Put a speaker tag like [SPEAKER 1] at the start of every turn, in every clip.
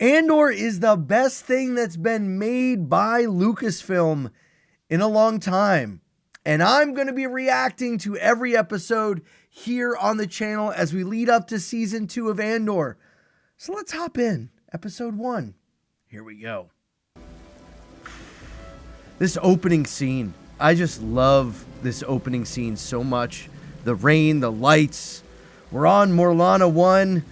[SPEAKER 1] Andor is the best thing that's been made by Lucasfilm in a long time. And I'm going to be reacting to every episode here on the channel as we lead up to season 2 of Andor. So let's hop in. Episode 1. Here we go. This opening scene. I just love this opening scene so much. The rain, the lights. We're on Morlana 1.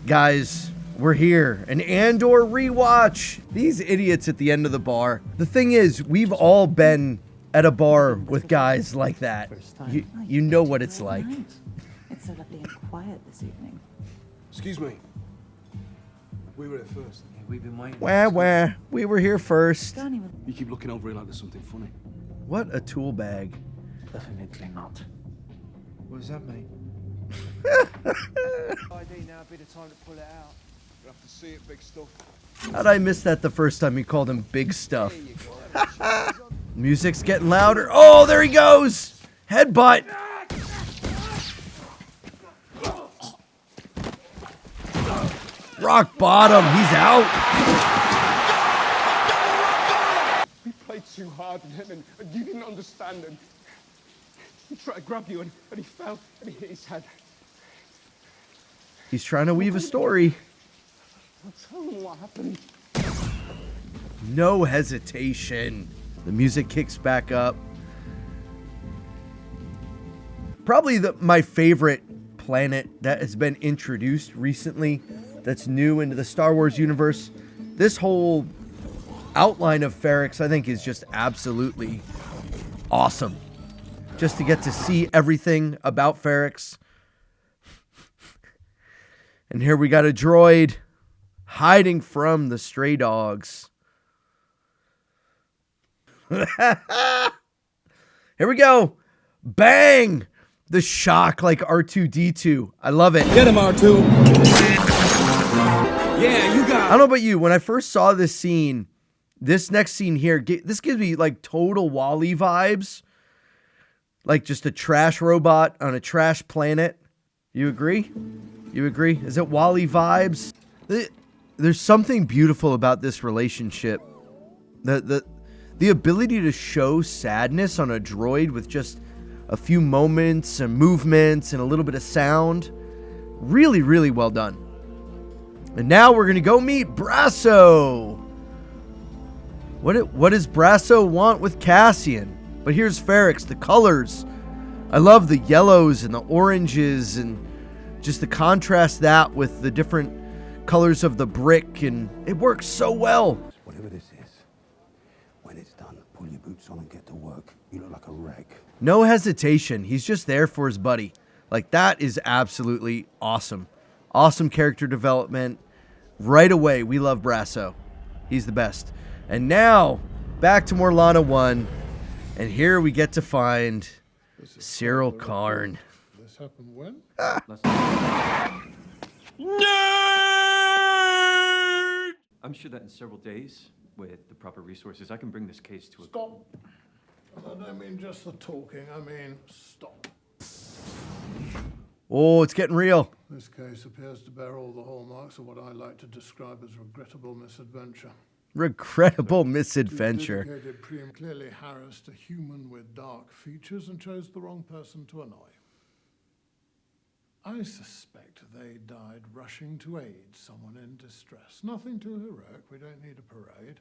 [SPEAKER 1] Guys, we're here. An Andor rewatch. These idiots at the end of the bar. The thing is, we've all been at a bar with guys like that. You know what it's like.
[SPEAKER 2] It's so lovely and quiet this evening.
[SPEAKER 3] Excuse me. We were here first.
[SPEAKER 4] Yeah, we've been waiting.
[SPEAKER 1] Wah. We were here first.
[SPEAKER 3] You keep looking over it like there's something funny.
[SPEAKER 1] What a tool bag.
[SPEAKER 4] Definitely not.
[SPEAKER 3] What does that mean?
[SPEAKER 5] ID now be the time to pull it out.
[SPEAKER 3] You have to see it, big stuff.
[SPEAKER 1] How'd I miss that the first time you called him big stuff? Music's getting louder. Oh, there he goes! Headbutt! Rock bottom, he's out.
[SPEAKER 3] We played too hard with him and you didn't understand him. He tried to grab you and he fell and he hit his head.
[SPEAKER 1] He's trying to weave a story.
[SPEAKER 3] I'll tell him what happened.
[SPEAKER 1] No hesitation. The music kicks back up. Probably my favorite planet that has been introduced recently that's new into the Star Wars universe. This whole outline of Ferrix, I think, is just absolutely awesome. Just to get to see everything about Ferrix. And here we got a droid hiding from the stray dogs. Here we go. Bang! The shock like R2-D2. I love it.
[SPEAKER 4] Get him, R2. Yeah, you got it.
[SPEAKER 1] I don't know about you. When I first saw this scene, this next scene here, this gives me like total Wall-E vibes. Like just a trash robot on a trash planet. You agree? You agree? Is it Wall-E vibes? There's something beautiful about this relationship. The ability to show sadness on a droid with just a few moments and movements and a little bit of sound. Really, really well done. And now we're going to go meet Brasso. What does Brasso want with Cassian? But here's Ferrix, the colors. I love the yellows and the oranges and just the contrast that with the different colors of the brick, and it works so well.
[SPEAKER 6] Whatever this is, when it's done, pull your boots on and get to work. You look like a wreck.
[SPEAKER 1] No hesitation. He's just there for his buddy. Like, that is absolutely awesome. Awesome character development. Right away, we love Brasso. He's the best. And now, back to Morlana 1. And here we get to find Cyril Karn.
[SPEAKER 7] This happened when?
[SPEAKER 4] Nerd! I'm sure that in several days, with the proper resources, I can bring this case to a...
[SPEAKER 7] Stop. I don't mean just the talking, I mean stop.
[SPEAKER 1] Oh, it's getting real.
[SPEAKER 7] This case appears to bear all the hallmarks of what I like to describe as regrettable misadventure.
[SPEAKER 1] Regrettable misadventure.
[SPEAKER 7] Dedicated Priam clearly harassed a human with dark features and chose the wrong person to annoy. I suspect they died rushing to aid someone in distress. Nothing too heroic, we don't need a parade.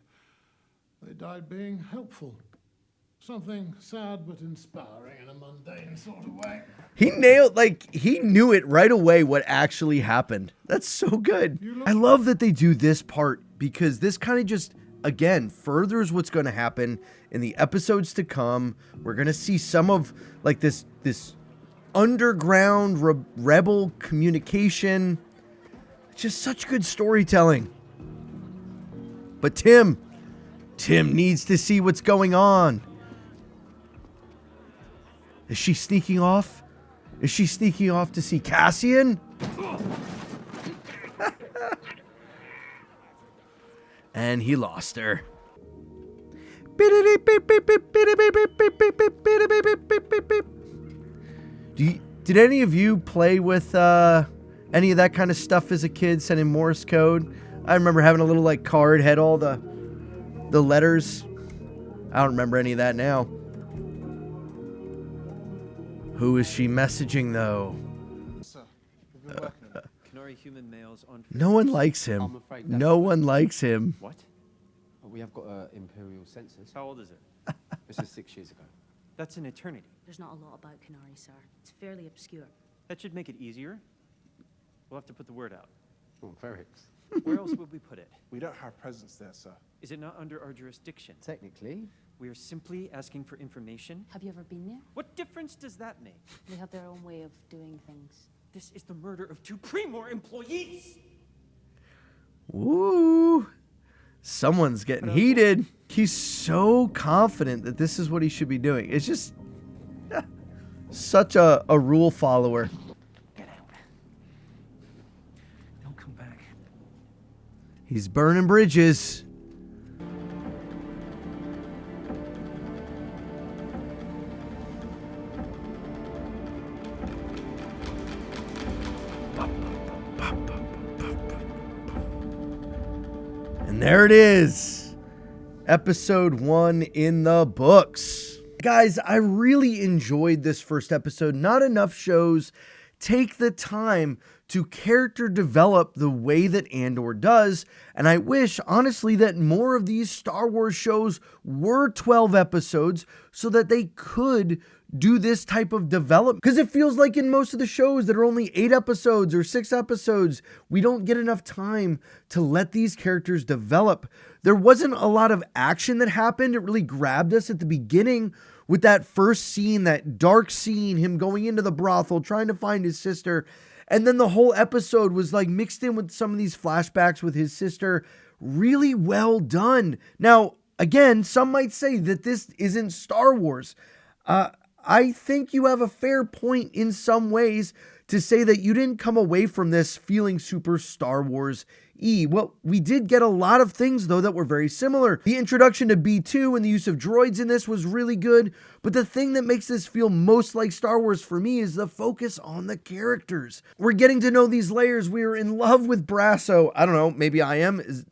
[SPEAKER 7] They died being helpful. Something sad but inspiring in a mundane sort of way.
[SPEAKER 1] He nailed, he knew it right away what actually happened. That's so good. I love that they do this part because this kind of just, again, furthers what's going to happen in the episodes to come. We're going to see some of, like, this underground rebel communication. It's just such good storytelling. But Tim needs to see what's going on. Is she sneaking off? Is she sneaking off to see Cassian? And he lost her. Did any of you play with any of that kind of stuff as a kid, sending Morse code? I remember having a little like card, had all the letters. I don't remember any of that now. Who is she messaging though?
[SPEAKER 5] Sir, we've been working on it.
[SPEAKER 4] Canary human males on...
[SPEAKER 1] No one likes him.
[SPEAKER 6] I'm afraid
[SPEAKER 1] No one likes him.
[SPEAKER 4] What?
[SPEAKER 6] We have got imperial census.
[SPEAKER 4] How old is it?
[SPEAKER 6] This is 6 years ago.
[SPEAKER 4] That's an eternity.
[SPEAKER 8] There's not a lot about Canary, sir. It's fairly obscure.
[SPEAKER 4] That should make it easier. We'll have to put the word out.
[SPEAKER 6] Oh, Ferrix.
[SPEAKER 4] Where else would we put it?
[SPEAKER 5] We don't have presence there, sir.
[SPEAKER 4] Is it not under our jurisdiction?
[SPEAKER 6] Technically.
[SPEAKER 4] We are simply asking for information.
[SPEAKER 8] Have you ever been there?
[SPEAKER 4] What difference does that make?
[SPEAKER 8] They have their own way of doing things.
[SPEAKER 4] This is the murder of 2 Primor employees!
[SPEAKER 1] Woo! Someone's getting heated. He's so confident that this is what he should be doing. It's just such a rule follower.
[SPEAKER 4] Get out. Don't come back.
[SPEAKER 1] He's burning bridges. And there it is. Episode 1 in the books. Guys, I really enjoyed this first episode. Not enough shows take the time to character develop the way that Andor does. And I wish, honestly, that more of these Star Wars shows were 12 episodes so that they could do this type of development. Because it feels like in most of the shows that are only 8 episodes or 6 episodes, we don't get enough time to let these characters develop. There wasn't a lot of action that happened. It really grabbed us at the beginning with that first scene, that dark scene, him going into the brothel, trying to find his sister. And then the whole episode was like mixed in with some of these flashbacks with his sister. Really well done. Now, again, some might say that this isn't Star Wars. I think you have a fair point in some ways to say that you didn't come away from this feeling super Star Wars-y. Well, we did get a lot of things, though, that were very similar. The introduction to B2 and the use of droids in this was really good, but the thing that makes this feel most like Star Wars for me is the focus on the characters. We're getting to know these layers. We are in love with Brasso. I don't know, maybe I am. Is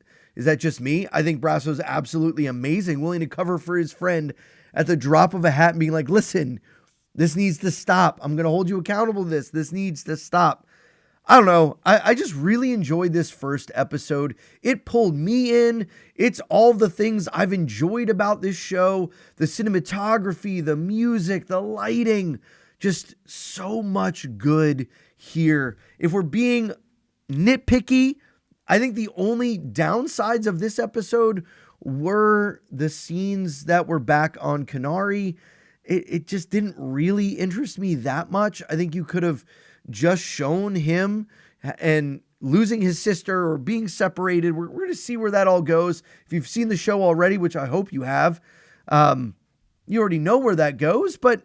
[SPEAKER 1] that just me? I think Brasso's absolutely amazing, willing to cover for his friend at the drop of a hat and being like, listen, this needs to stop. I'm going to hold you accountable to this. This needs to stop. I don't know. I just really enjoyed this first episode. It pulled me in. It's all the things I've enjoyed about this show. The cinematography, the music, the lighting. Just so much good here. If we're being nitpicky, I think the only downsides of this episode were the scenes that were back on Canary. It just didn't really interest me that much. I think you could have just shown him and losing his sister or being separated. We're going to see where that all goes. If you've seen the show already, which I hope you have, you already know where that goes. But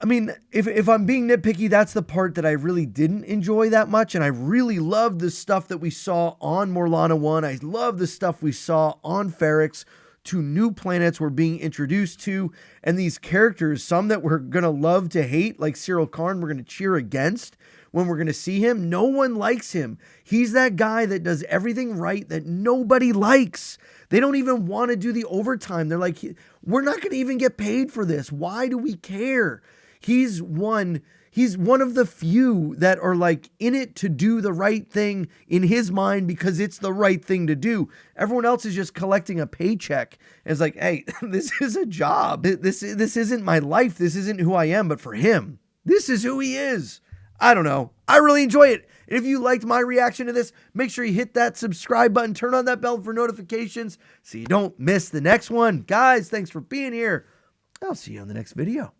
[SPEAKER 1] I mean, if I'm being nitpicky, that's the part that I really didn't enjoy that much. And I really loved the stuff that we saw on Morlana 1. I love the stuff we saw on Ferrix. 2 new planets we're being introduced to, and these characters, some that we're going to love to hate, like Cyril Karn, we're going to cheer against when we're going to see him. No one likes him. He's that guy that does everything right that nobody likes. They don't even want to do the overtime. They're like, we're not going to even get paid for this. Why do we care? He's one of the few that are like in it to do the right thing in his mind because it's the right thing to do. Everyone else is just collecting a paycheck. And it's like, hey, this is a job. This isn't my life. This isn't who I am. But for him, this is who he is. I don't know. I really enjoy it. And if you liked my reaction to this, make sure you hit that subscribe button. Turn on that bell for notifications so you don't miss the next one. Guys, thanks for being here. I'll see you on the next video.